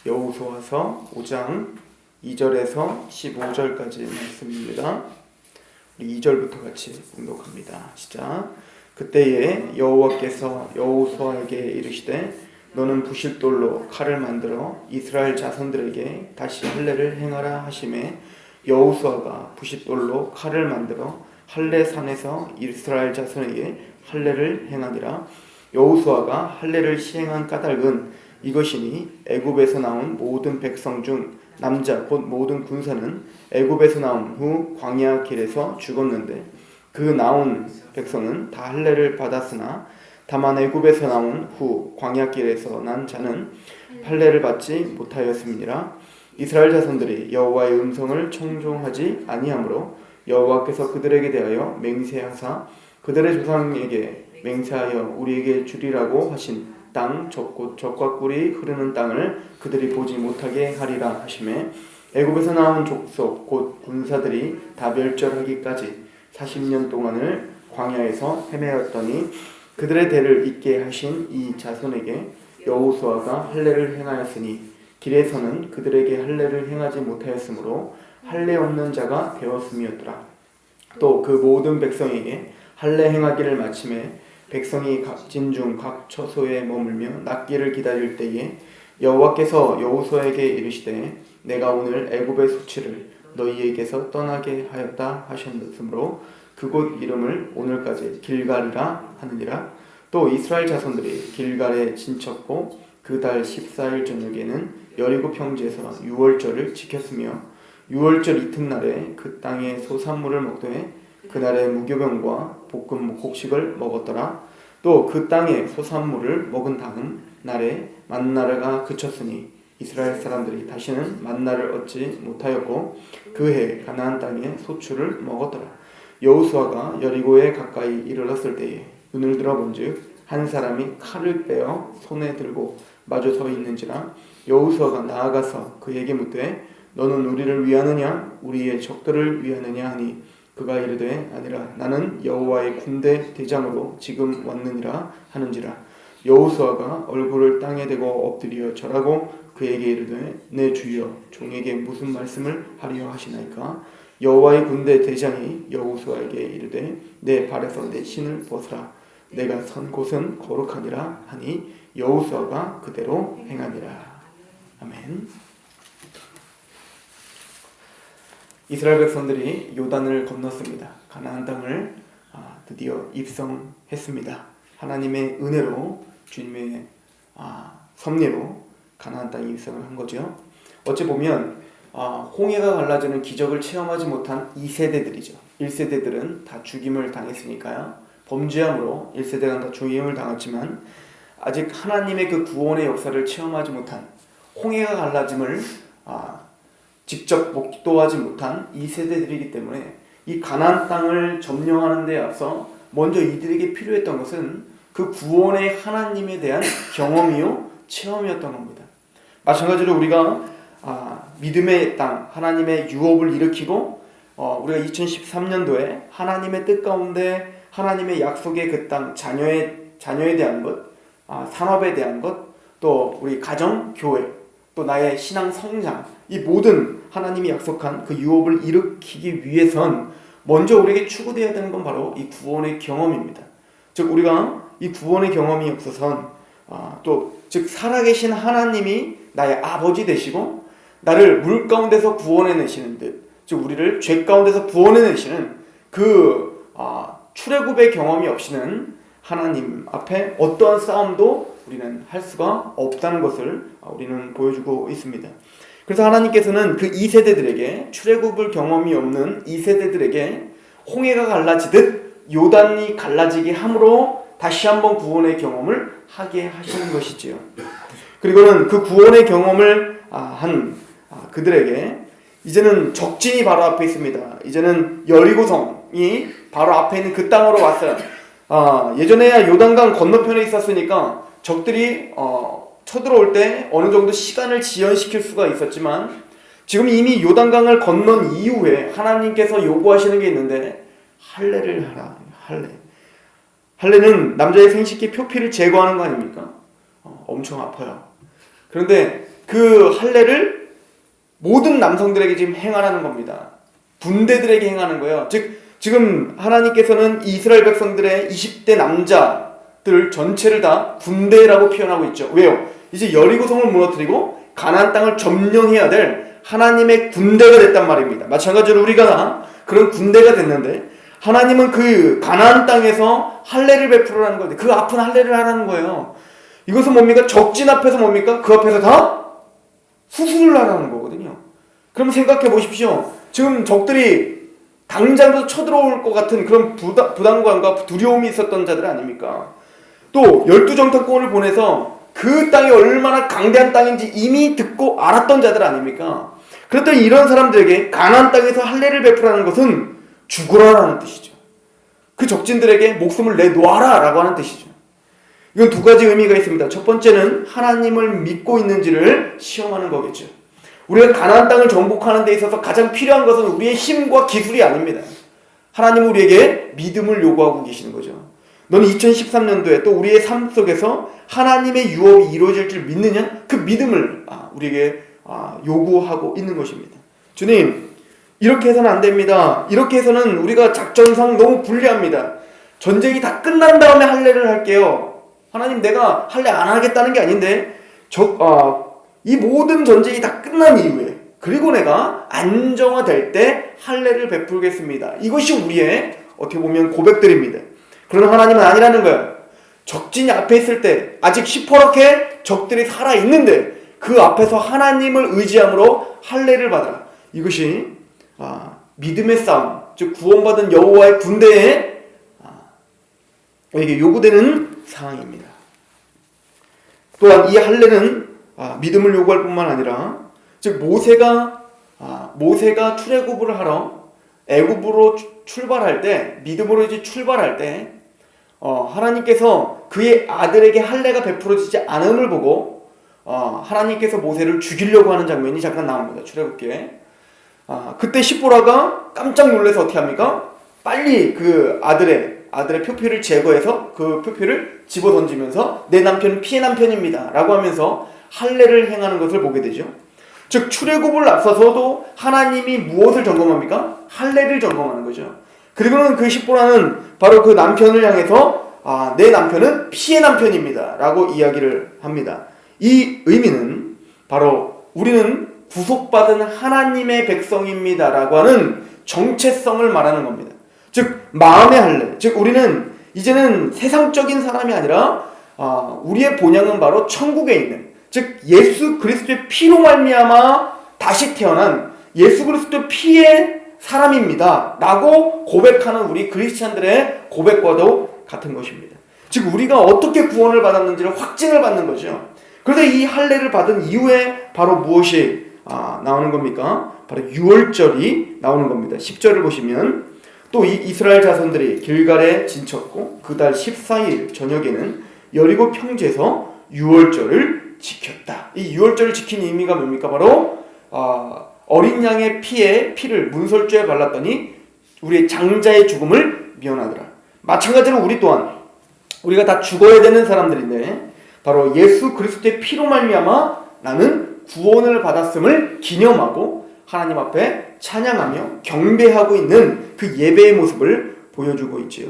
여호수아서 5장 2절에서 15절까지 말씀입니다. 우리 2절부터 같이 공독합니다. 시작. 그때에 여호와께서 여호수아에게 이르시되 너는 부싯돌로 칼을 만들어 이스라엘 자손들에게 다시 할례를 행하라 하시매 여호수아가 부싯돌로 칼을 만들어 할례 산에서 이스라엘 자손에게 할례를 행하니라. 여호수아가 할례를 시행한 까닭은 이것이니 애굽에서 나온 모든 백성 중 남자 곧 모든 군사는 애굽에서 나온 후 광야 길에서 죽었는데 그 나온 백성은 다 할례를 받았으나 다만 애굽에서 나온 후 광야 길에서 난 자는 할례를 받지 못하였음이니라. 이스라엘 자손들이 여호와의 음성을 청종하지 아니하므로 여호와께서 그들에게 대하여 맹세하사 그들의 조상에게 맹세하여 우리에게 주리라고 하신 땅 곧 젖과 꿀이 흐르는 땅을 그들이 보지 못하게 하리라 하시매 애굽에서 나온 족속 곧 군사들이 다 멸절하기까지 40년 동안을 광야에서 헤매었더니 그들의 대를 잇게 하신 이 자손에게 여호수아가 할례를 행하였으니 길에서는 그들에게 할례를 행하지 못하였으므로 할례 없는 자가 되었음이었더라. 또 그 모든 백성에게 할례 행하기를 마침에 백성이 각진 중 각 처소에 머물며 낫기를 기다릴 때에 여호와께서 여호수아에게 이르시되 내가 오늘 애굽의 수치를 너희에게서 떠나게 하였다 하셨으므로 그곳 이름을 오늘까지 길갈이라 하느니라. 또 이스라엘 자손들이 길갈에 진쳤고 그 달 14일 저녁에는 여리고 평지에서 유월절을 지켰으며 유월절 이튿날에 그 땅의 소산물을 먹되 그날에 무교병과 볶은 곡식을 먹었더라. 또 그 땅의 소산물을 먹은 다음 날에 만나가 그쳤으니 이스라엘 사람들이 다시는 만나를 얻지 못하였고 그 해 가나안 땅의 소출을 먹었더라. 여호수아가 여리고에 가까이 이르렀을 때에 눈을 들어 본즉 한 사람이 칼을 빼어 손에 들고 마주 서 있는지라. 여호수아가 나아가서 그에게 묻되 너는 우리를 위하느냐 우리의 적들을 위하느냐 하니 그가 이르되 아니라 나는 여호와의 군대 대장으로 지금 왔느니라 하는지라. 여호수아가 얼굴을 땅에 대고 엎드려 절하고 그에게 이르되 내 주여 종에게 무슨 말씀을 하려 하시나이까. 여호와의 군대 대장이 여호수아에게 이르되 내 발에서 내 신을 벗으라 내가 선 곳은 거룩하니라 하니 여호수아가 그대로 행하니라. 아멘. 이스라엘 백성들이 요단을 건넜습니다. 가나안 땅을 드디어 입성했습니다. 하나님의 은혜로 주님의 섭리로 가나안 땅에 입성을 한 거죠. 어찌 보면 홍해가 갈라지는 기적을 체험하지 못한 2세대들이죠. 1세대들은 다 죽임을 당했으니까요. 범죄함으로 1세대가 다 죽임을 당했지만 아직 하나님의 그 구원의 역사를 체험하지 못한 홍해가 갈라짐을 직접 목도하지 못한 2세대들이기 때문에 이 가나안 땅을 점령하는 데 앞서 먼저 이들에게 필요했던 것은 그 구원의 하나님에 대한 경험이요 체험이었던 겁니다. 마찬가지로 우리가 믿음의 땅 하나님의 유업을 일으키고 우리가 2013년도에 하나님의 뜻 가운데 하나님의 약속의 그 땅 자녀에 대한 것, 산업에 대한 것, 또 우리 가정, 교회, 또 나의 신앙 성장, 이 모든 하나님이 약속한 그 유업을 일으키기 위해선 먼저 우리에게 추구되어야 되는 건 바로 이 구원의 경험입니다. 즉 우리가 이 구원의 경험이 없어선 즉 살아계신 하나님이 나의 아버지 되시고 나를 물 가운데서 구원해내시는 듯, 즉 우리를 죄 가운데서 구원해내시는 그 출애굽의 경험이 없이는 하나님 앞에 어떠한 싸움도 우리는 할 수가 없다는 것을 우리는 보여주고 있습니다. 그래서 하나님께서는 그 2세대들에게 출애굽을 경험이 없는 2세대들에게 홍해가 갈라지듯 요단이 갈라지게 함으로 다시 한번 구원의 경험을 하게 하시는 것이지요. 그리고는 그 구원의 경험을 한 그들에게 이제는 적진이 바로 앞에 있습니다. 이제는 여리고성이 바로 앞에 있는 그 땅으로 왔어요. 예전에야 요단강 건너편에 있었으니까 적들이 쳐들어올 때 어느 정도 시간을 지연시킬 수가 있었지만 지금 이미 요단강을 건넌 이후에 하나님께서 요구하시는 게 있는데 할례를 하라. 할례는 남자의 생식기 표피를 제거하는 거 아닙니까? 엄청 아파요. 그런데 그 할례를 모든 남성들에게 지금 행하라는 겁니다. 군대들에게 행하는 거예요. 즉 지금 하나님께서는 이스라엘 백성들의 20대 남자들 전체를 다 군대라고 표현하고 있죠. 왜요? 이제 여리고성을 무너뜨리고 가나안 땅을 점령해야 될 하나님의 군대가 됐단 말입니다. 마찬가지로 우리가 그런 군대가 됐는데 하나님은 그 가나안 땅에서 할례를 베풀으라는 건데 그 아픈 할례를 하라는 거예요. 이것은 뭡니까? 적진 앞에서 뭡니까? 그 앞에서 다 수술을 하라는 거거든요. 그럼 생각해 보십시오. 지금 적들이 당장도 쳐들어올 것 같은 그런 부담감과 두려움이 있었던 자들 아닙니까? 또 12정탐꾼을 보내서 그 땅이 얼마나 강대한 땅인지 이미 듣고 알았던 자들 아닙니까? 그랬더니 이런 사람들에게 가나안 땅에서 할례를 베풀라는 것은 죽으라라는 뜻이죠. 그 적진들에게 목숨을 내놓아라 라고 하는 뜻이죠. 이건 두 가지 의미가 있습니다. 첫 번째는 하나님을 믿고 있는지를 시험하는 거겠죠. 우리가 가나안 땅을 정복하는 데 있어서 가장 필요한 것은 우리의 힘과 기술이 아닙니다. 하나님은 우리에게 믿음을 요구하고 계시는 거죠. 너는 2013년도에 또 우리의 삶 속에서 하나님의 유업이 이루어질 줄 믿느냐? 그 믿음을 우리에게 요구하고 있는 것입니다. 주님, 이렇게 해서는 안 됩니다. 이렇게 해서는 우리가 작전상 너무 불리합니다. 전쟁이 다 끝난 다음에 할례를 할게요. 하나님, 내가 할례 안 하겠다는 게 아닌데 이 모든 전쟁이 다 끝난 이후에 그리고 내가 안정화될 때 할례를 베풀겠습니다. 이것이 우리의 어떻게 보면 고백들입니다. 그러나 하나님은 아니라는 거예요. 적진이 앞에 있을 때 아직 시퍼렇게 적들이 살아있는데 그 앞에서 하나님을 의지함으로 할례를 받아라. 이것이 믿음의 싸움, 즉 구원받은 여호와의 군대에 요구되는 사항입니다. 또한 이 할례는 믿음을 요구할 뿐만 아니라 즉 모세가 출애굽을 하러 애굽으로 출발할 때 믿음으로 이제 출발할 때 하나님께서 그의 아들에게 할례가 베풀어지지 않음을 보고 하나님께서 모세를 죽이려고 하는 장면이 잠깐 나옵니다. 출애굽기에. 그때 십보라가 깜짝 놀라서 어떻게 합니까? 빨리 그 아들의 표피를 제거해서 그 표피를 집어 던지면서 내 남편은 피해 남편입니다 라고 하면서 할례를 행하는 것을 보게 되죠. 즉 출애굽을 앞서서도 하나님이 무엇을 점검합니까? 할례를 점검하는 거죠. 그리고는 그 십보라는 바로 그 남편을 향해서 내 남편은 피해 남편입니다 라고 이야기를 합니다. 이 의미는 바로 우리는 구속받은 하나님의 백성입니다 라고 하는 정체성을 말하는 겁니다. 즉 마음의 할례, 즉 우리는 이제는 세상적인 사람이 아니라 우리의 본향은 바로 천국에 있는, 즉 예수 그리스도의 피로 말미암아 다시 태어난 예수 그리스도의 피의 사람입니다 라고 고백하는 우리 크리스찬들의 고백과도 같은 것입니다. 즉 우리가 어떻게 구원을 받았는지를 확증을 받는 거죠. 그런데 이 할례를 받은 이후에 바로 무엇이 나오는 겁니까? 바로 유월절이 나오는 겁니다. 10절을 보시면 또 이 이스라엘 자손들이 길갈에 진쳤고 그 달 14일 저녁에는 여리고 평지에서 유월절을 지켰다. 이 유월절을 지킨 의미가 뭡니까? 바로 어린 양의 피를 문설주에 발랐더니 우리의 장자의 죽음을 면하더라. 마찬가지로 우리 또한 우리가 다 죽어야 되는 사람들인데 바로 예수 그리스도의 피로 말미암아 나는 구원을 받았음을 기념하고 하나님 앞에 찬양하며 경배하고 있는 그 예배의 모습을 보여주고 있지요.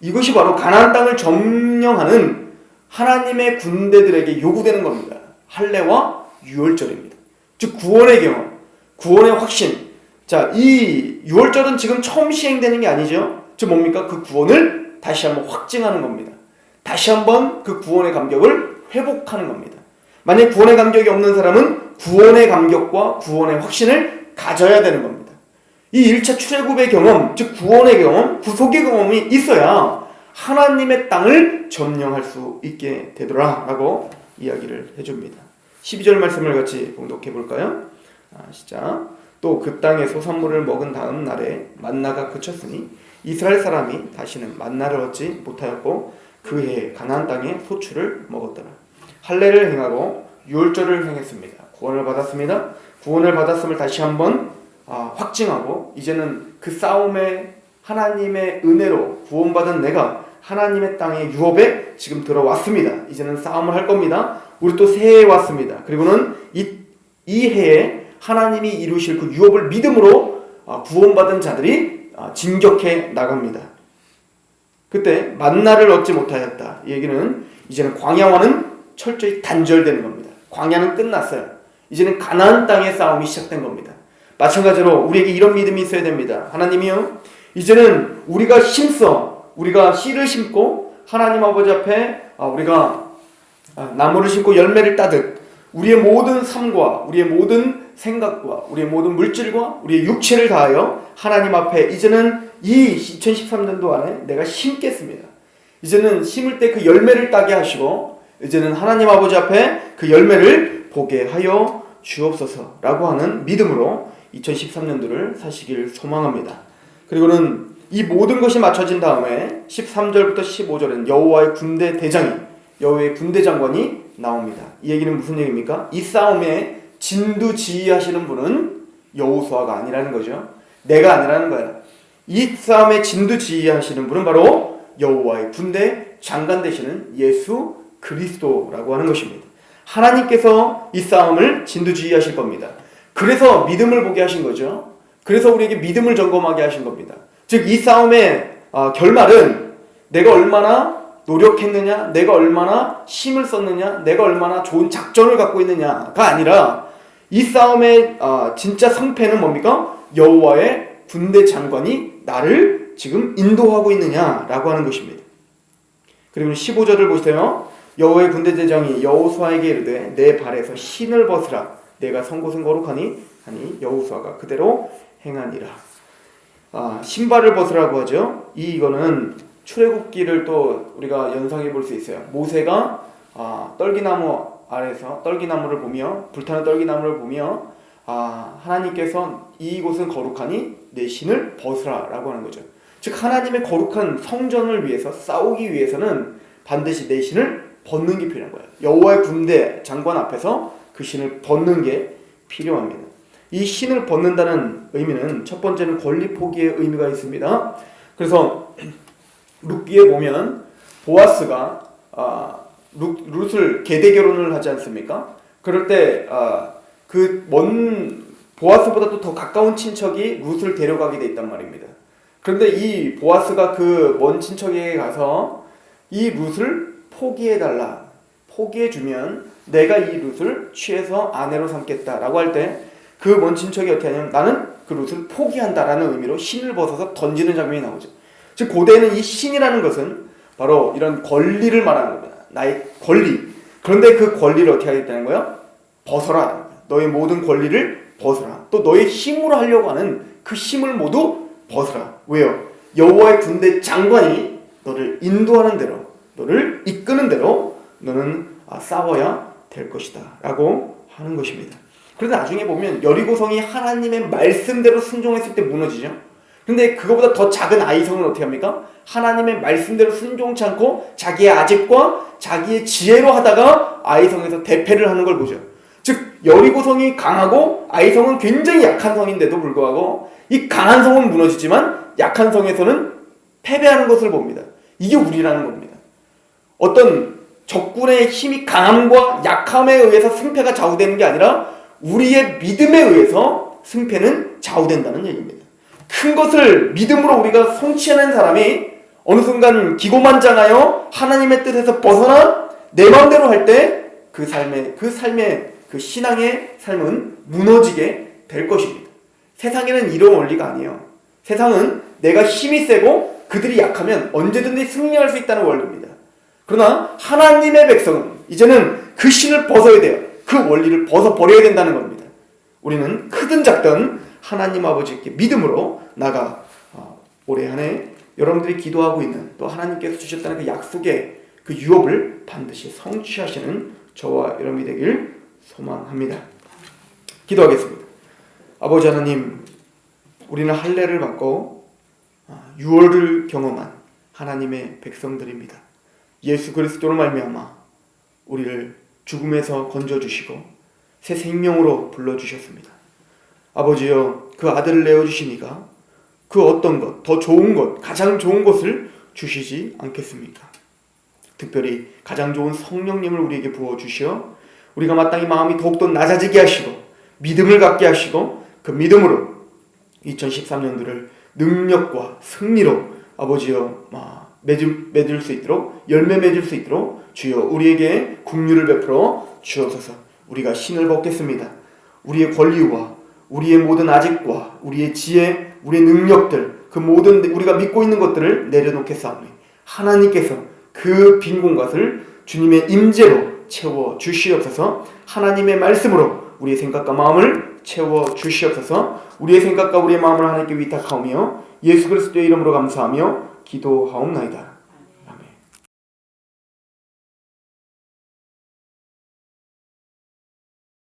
이것이 바로 가나안 땅을 점령하는 하나님의 군대들에게 요구되는 겁니다. 할례와 유월절입니다. 즉 구원의 경험, 구원의 확신. 자, 이 유월절은 지금 처음 시행되는 게 아니죠. 즉 뭡니까? 그 구원을 다시 한번 확증하는 겁니다. 다시 한번 그 구원의 감격을 회복하는 겁니다. 만약 구원의 감격이 없는 사람은 구원의 감격과 구원의 확신을 가져야 되는 겁니다. 이 1차 출애굽의 경험, 즉 구원의 경험, 구속의 경험이 있어야 하나님의 땅을 점령할 수 있게 되더라 라고 이야기를 해줍니다. 12절 말씀을 같이 봉독해 볼까요? 시작. 또 그 땅의 소산물을 먹은 다음 날에 만나가 그쳤으니 이스라엘 사람이 다시는 만나를 얻지 못하였고 그 해에 가나안 땅의 소출을 먹었더라. 할례를 행하고 유월절을 행했습니다. 구원을 받았습니다. 구원을 받았음을 다시 한번 확증하고 이제는 그 싸움에 하나님의 은혜로 구원받은 내가 하나님의 땅의 유업에 지금 들어왔습니다. 이제는 싸움을 할 겁니다. 우리 또 새해에 왔습니다. 그리고는 이 해에 하나님이 이루실 그 유업을 믿음으로 구원받은 자들이 진격해 나갑니다. 그때 만나를 얻지 못하였다. 이 얘기는 이제는 광야와는 철저히 단절되는 겁니다. 광야는 끝났어요. 이제는 가나안 땅의 싸움이 시작된 겁니다. 마찬가지로 우리에게 이런 믿음이 있어야 됩니다. 하나님이요, 이제는 우리가 우리가 씨를 심고 하나님 아버지 앞에 우리가 나무를 심고 열매를 따듯 우리의 모든 삶과 우리의 모든 생각과 우리의 모든 물질과 우리의 육체를 다하여 하나님 앞에 이제는 이 2013년도 안에 내가 심겠습니다. 이제는 심을 때 그 열매를 따게 하시고 이제는 하나님 아버지 앞에 그 열매를 보게 하여 주옵소서라고 하는 믿음으로 2013년도를 사시길 소망합니다. 그리고는 이 모든 것이 맞춰진 다음에 13절부터 15절은 여호와의 군대 대장이, 여호와의 군대 장관이 나옵니다. 이 얘기는 무슨 얘기입니까? 이 싸움에 진두지휘하시는 분은 여호수아가 아니라는 거죠. 내가 아니라는 거야. 이 싸움에 진두지휘하시는 분은 바로 여호와의 군대 장관 되시는 예수 그리스도라고 하는 것입니다. 하나님께서 이 싸움을 진두지휘하실 겁니다. 그래서 믿음을 보게 하신 거죠. 그래서 우리에게 믿음을 점검하게 하신 겁니다. 즉 이 싸움의 결말은 내가 얼마나 노력했느냐, 내가 얼마나 힘을 썼느냐, 내가 얼마나 좋은 작전을 갖고 있느냐가 아니라 이 싸움의 진짜 성패는 뭡니까? 여호와의 군대 장관이 나를 지금 인도하고 있느냐라고 하는 것입니다. 그리고 15절을 보세요. 여호와의 군대 대장이 여호수아에게 이르되 내 발에서 신을 벗으라. 내가 선 곳은 거룩하니 하니 여호수아가 그대로 행하니라. 신발을 벗으라고 하죠. 이거는 출애굽기를 또 우리가 연상해 볼 수 있어요. 모세가 떨기나무 아래서 떨기나무를 보며 불타는 떨기나무를 보며 하나님께서 이곳은 거룩하니 내 신을 벗으라라고 하는 거죠. 즉 하나님의 거룩한 성전을 위해서 싸우기 위해서는 반드시 내 신을 벗는 게 필요한 거예요. 여호와의 군대 장관 앞에서 그 신을 벗는 게 필요합니다. 이 신을 벗는다는 의미는 첫 번째는 권리 포기의 의미가 있습니다. 그래서 룻기에 보면 보아스가 룻을 계대 결혼을 하지 않습니까? 그럴 때 그 먼 보아스보다 또 더 가까운 친척이 룻을 데려가게 돼 있단 말입니다. 그런데 이 보아스가 그 먼 친척에게 가서 이 룻을 포기해달라, 포기해주면 내가 이 룻을 취해서 아내로 삼겠다라고 할 때 그 먼 친척이 어떻게 하냐면 나는 그 룻을 포기한다라는 의미로 신을 벗어서 던지는 장면이 나오죠. 즉 고대에는 이 신이라는 것은 바로 이런 권리를 말하는 겁니다. 나의 권리. 그런데 그 권리를 어떻게 하겠다는 거예요? 벗어라. 너의 모든 권리를 벗어라. 또 너의 힘으로 하려고 하는 그 힘을 모두 벗어라. 왜요? 여호와의 군대 장관이 너를 인도하는 대로, 너를 이끄는 대로 너는 싸워야 될 것이다 라고 하는 것입니다. 그런데 나중에 보면 여리고성이 하나님의 말씀대로 순종했을 때 무너지죠. 근데 그거보다 더 작은 아이성은 어떻게 합니까? 하나님의 말씀대로 순종치 않고 자기의 아집과 자기의 지혜로 하다가 아이성에서 대패를 하는 걸 보죠. 즉 여리고성이 강하고 아이성은 굉장히 약한 성인데도 불구하고 이 강한 성은 무너지지만 약한 성에서는 패배하는 것을 봅니다. 이게 우리라는 겁니다. 어떤 적군의 힘이 강함과 약함에 의해서 승패가 좌우되는 게 아니라 우리의 믿음에 의해서 승패는 좌우된다는 얘기입니다. 큰 것을 믿음으로 우리가 성취하는 사람이 어느 순간 기고만장하여 하나님의 뜻에서 벗어나 내 마음대로 할 때 그 삶의 그 신앙의 삶은 무너지게 될 것입니다. 세상에는 이런 원리가 아니에요. 세상은 내가 힘이 세고 그들이 약하면 언제든지 승리할 수 있다는 원리입니다. 그러나 하나님의 백성은 이제는 그 신을 벗어야 돼요. 그 원리를 벗어버려야 된다는 겁니다. 우리는 크든 작든 하나님 아버지께 믿음으로 나가 올해 한 해 여러분들이 기도하고 있는 또 하나님께서 주셨다는 그 약속의 그 유업을 반드시 성취하시는 저와 여러분이 되길 소망합니다. 기도하겠습니다. 아버지 하나님, 우리는 할례를 받고 유월을 경험한 하나님의 백성들입니다. 예수 그리스도로 말미암아 우리를 죽음에서 건져주시고 새 생명으로 불러주셨습니다. 아버지여, 그 아들을 내어주시니까 그 어떤 것, 더 좋은 것, 가장 좋은 것을 주시지 않겠습니까? 특별히 가장 좋은 성령님을 우리에게 부어주시어 우리가 마땅히 마음이 더욱더 낮아지게 하시고 믿음을 갖게 하시고 그 믿음으로 2013년도를 능력과 승리로 아버지여 맺을 수 있도록 열매 맺을 수 있도록 주여 우리에게 긍휼을 베풀어 주옵소서. 우리가 신을 벗겠습니다. 우리의 권리와 우리의 모든 아직과 우리의 지혜, 우리의 능력들 그 모든 우리가 믿고 있는 것들을 내려놓겠사오니 하나님께서 그 빈 공간을 주님의 임재로 채워 주시옵소서. 하나님의 말씀으로 우리의 생각과 마음을 채워 주시옵소서. 우리의 생각과 우리의 마음을 하나님께 위탁하오며 예수 그리스도의 이름으로 감사하며 기도하옵나이다.